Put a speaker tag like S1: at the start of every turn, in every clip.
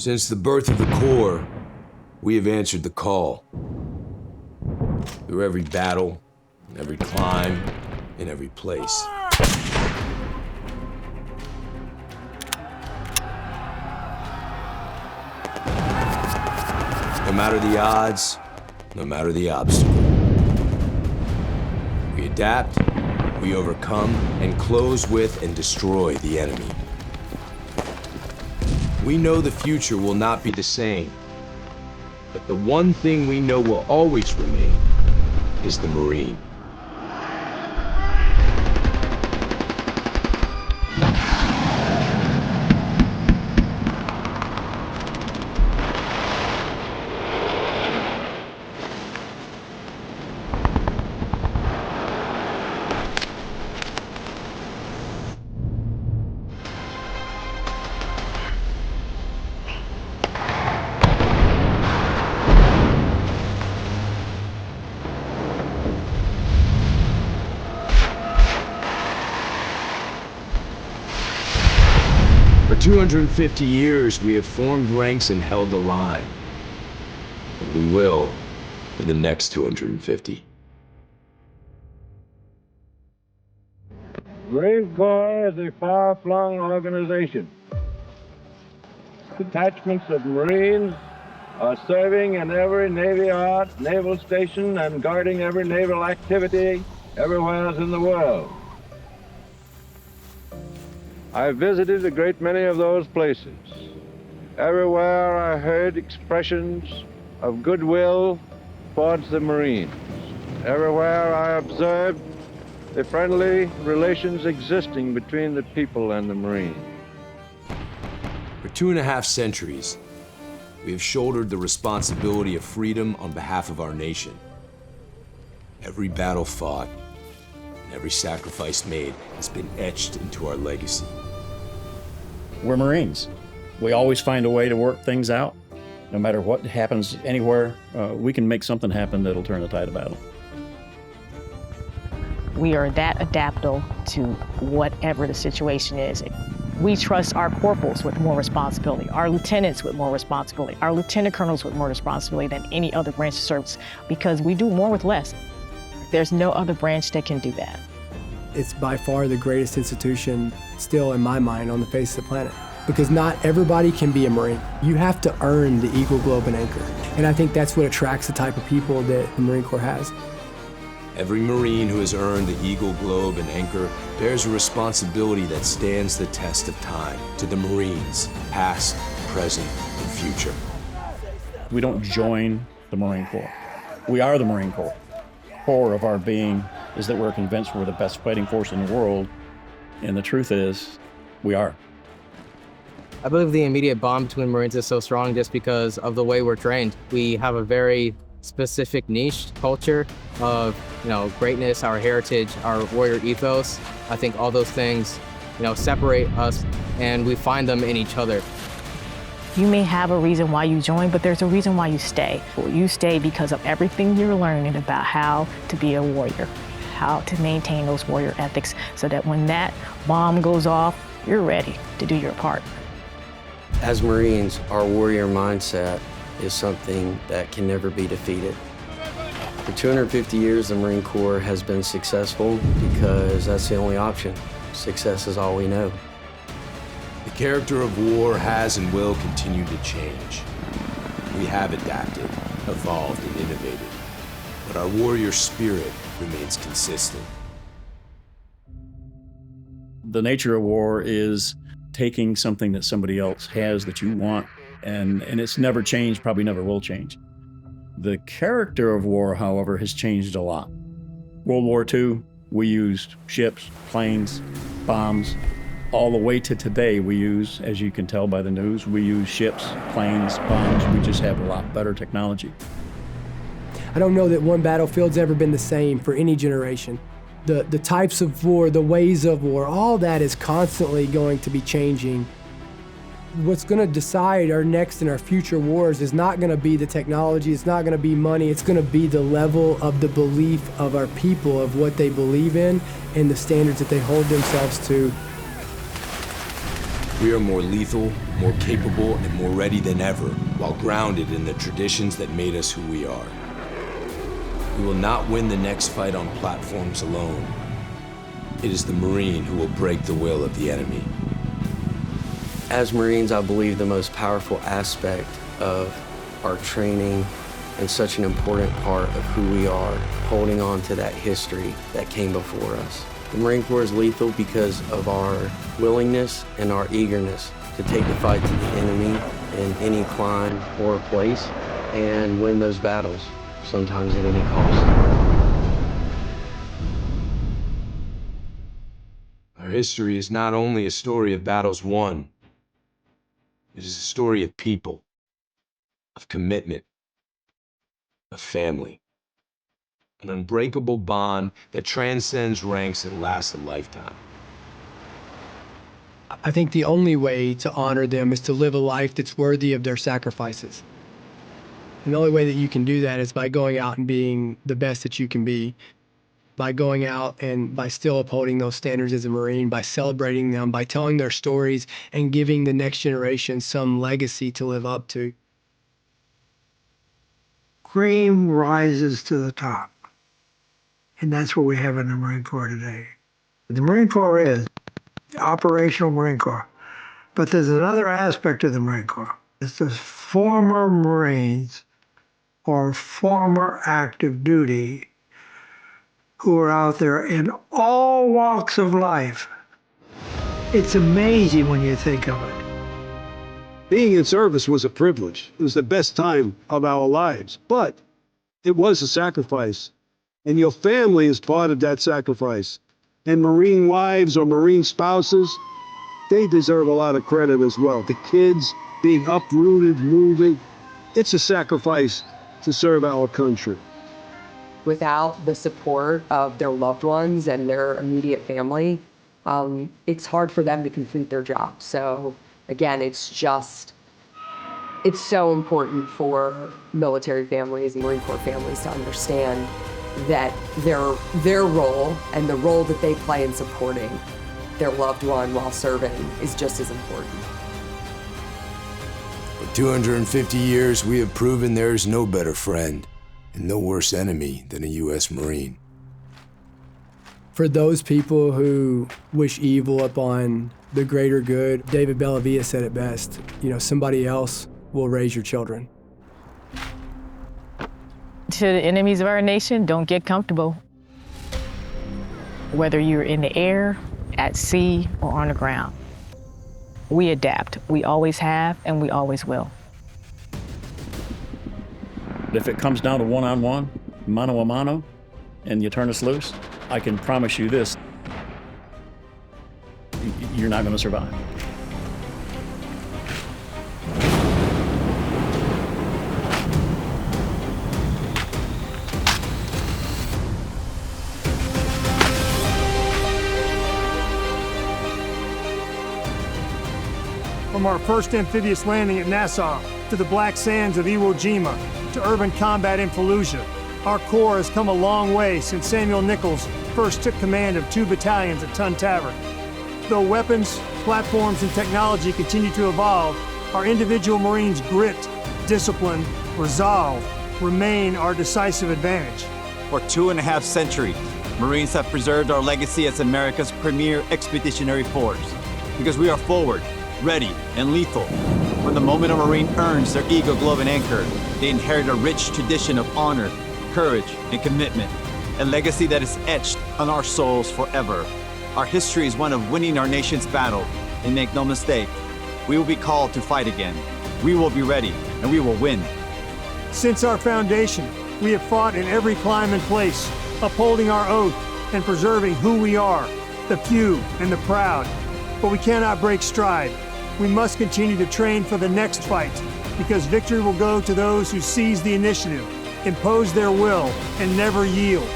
S1: Since the birth of the Corps, we have answered the call. Through every battle, every climb, in every place. No matter the odds, no matter the obstacle. We adapt, we overcome, and close with and destroy the enemy. We know the future will not be the same, but the one thing we know will always remain is the Marine. For 250 years, we have formed ranks and held the line. And we will for the next 250.
S2: Marine Corps is a far-flung organization. Detachments of Marines are serving in every Navy yard, naval station, and guarding every naval activity everywhere in the world. I visited a great many of those places. Everywhere I heard expressions of goodwill towards the Marines. Everywhere I observed the friendly relations existing between the people and the Marines.
S1: For 2.5 centuries, we have shouldered the responsibility of freedom on behalf of our nation. Every battle fought and every sacrifice made has been etched into our legacy.
S3: We're Marines. We always find a way to work things out. No matter what happens anywhere, we can make something happen that'll turn the tide of battle.
S4: We are that adaptable to whatever the situation is. We trust our corporals with more responsibility, our lieutenants with more responsibility, our lieutenant colonels with more responsibility than any other branch of service, because we do more with less. There's no other branch that can do that.
S5: It's by far the greatest institution still in my mind on the face of the planet, because not everybody can be a Marine. You have to earn the Eagle, Globe, and Anchor. And I think that's what attracts the type of people that the Marine Corps has.
S1: Every Marine who has earned the Eagle, Globe, and Anchor bears a responsibility that stands the test of time to the Marines, past, present, and future.
S3: We don't join the Marine Corps. We are the Marine Corps. Core of our being is that we're convinced we're the best fighting force in the world, and the truth is, we are.
S6: I believe the immediate bond between Marines is so strong just because of the way we're trained. We have a very specific niche culture of, greatness, our heritage, our warrior ethos. I think all those things, separate us, and we find them in each other.
S4: You may have a reason why you join, but there's a reason why you stay. You stay because of everything you're learning about how to be a warrior, how to maintain those warrior ethics, so that when that bomb goes off, you're ready to do your part.
S7: As Marines, our warrior mindset is something that can never be defeated. For 250 years, the Marine Corps has been successful because that's the only option. Success is all we know.
S1: The character of war has and will continue to change. We have adapted, evolved, and innovated, but our warrior spirit remains consistent.
S3: The nature of war is taking something that somebody else has that you want, and it's never changed, probably never will change. The character of war, however, has changed a lot. World War II, we used ships, planes, bombs. All the way to today, we use, as you can tell by the news, we use ships, planes, bombs. We just have a lot better technology.
S5: I don't know that one battlefield's ever been the same for any generation. The types of war, the ways of war, all that is constantly going to be changing. What's going to decide our next and our future wars is not going to be the technology, it's not going to be money, it's going to be the level of the belief of our people, of what they believe in, and the standards that they hold themselves to.
S1: We are more lethal, more capable, and more ready than ever, while grounded in the traditions that made us who we are. We will not win the next fight on platforms alone. It is the Marine who will break the will of the enemy.
S7: As Marines, I believe the most powerful aspect of our training and such an important part of who we are, holding on to that history that came before us. The Marine Corps is lethal because of our willingness and our eagerness to take the fight to the enemy in any climb or place and win those battles, sometimes at any cost.
S1: Our history is not only a story of battles won, it is a story of people, of commitment, of family. An unbreakable bond that transcends ranks and lasts a lifetime.
S5: I think the only way to honor them is to live a life that's worthy of their sacrifices. And the only way that you can do that is by going out and being the best that you can be, by going out and by still upholding those standards as a Marine, by celebrating them, by telling their stories and giving the next generation some legacy to live up to.
S8: Cream rises to the top. And that's what we have in the Marine Corps today. The Marine Corps is the operational Marine Corps. But there's another aspect of the Marine Corps. It's the former Marines or former active duty who are out there in all walks of life. It's amazing when you think of it.
S9: Being in service was a privilege. It was the best time of our lives, but it was a sacrifice. And your family is part of that sacrifice. And Marine wives or Marine spouses, they deserve a lot of credit as well. The kids being uprooted, moving, it's a sacrifice to serve our country.
S10: Without the support of their loved ones and their immediate family, it's hard for them to complete their job. So again, it's so important for military families and Marine Corps families to understand that their role and the role that they play in supporting their loved one while serving is just as important.
S1: For 250 years, we have proven there is no better friend and no worse enemy than a U.S. Marine.
S5: For those people who wish evil upon the greater good, David Bellavia said it best, somebody else will raise your children.
S4: To the enemies of our nation, don't get comfortable. Whether you're in the air, at sea, or on the ground. We adapt. We always have, and we always will.
S3: If it comes down to one-on-one, mano a mano, and you turn us loose, I can promise you this, you're not going to survive.
S11: From our first amphibious landing at Nassau, to the black sands of Iwo Jima, to urban combat in Fallujah, our Corps has come a long way since Samuel Nichols first took command of 2 battalions at Tun Tavern. Though weapons, platforms, and technology continue to evolve, our individual Marines' grit, discipline, resolve remain our decisive advantage.
S12: For 2.5 centuries, Marines have preserved our legacy as America's premier expeditionary force, because we are forward, ready, and lethal. From the moment a Marine earns their Eagle Glove and Anchor, they inherit a rich tradition of honor, courage, and commitment, a legacy that is etched on our souls forever. Our history is one of winning our nation's battle, and make no mistake, we will be called to fight again. We will be ready, and we will win.
S11: Since our foundation, we have fought in every climb and place, upholding our oath and preserving who we are, the few and the proud. But we cannot break stride. We must continue to train for the next fight, because victory will go to those who seize the initiative, impose their will, and never yield.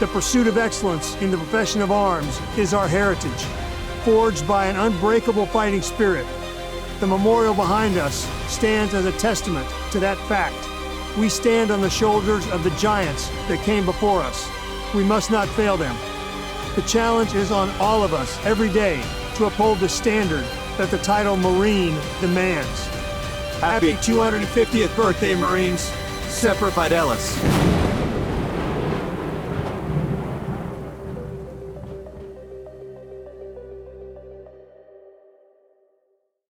S11: The pursuit of excellence in the profession of arms is our heritage, forged by an unbreakable fighting spirit. The memorial behind us stands as a testament to that fact. We stand on the shoulders of the giants that came before us. We must not fail them. The challenge is on all of us every day to uphold the standard that the title Marine demands.
S12: Happy 250th birthday, Marines. Semper Fidelis.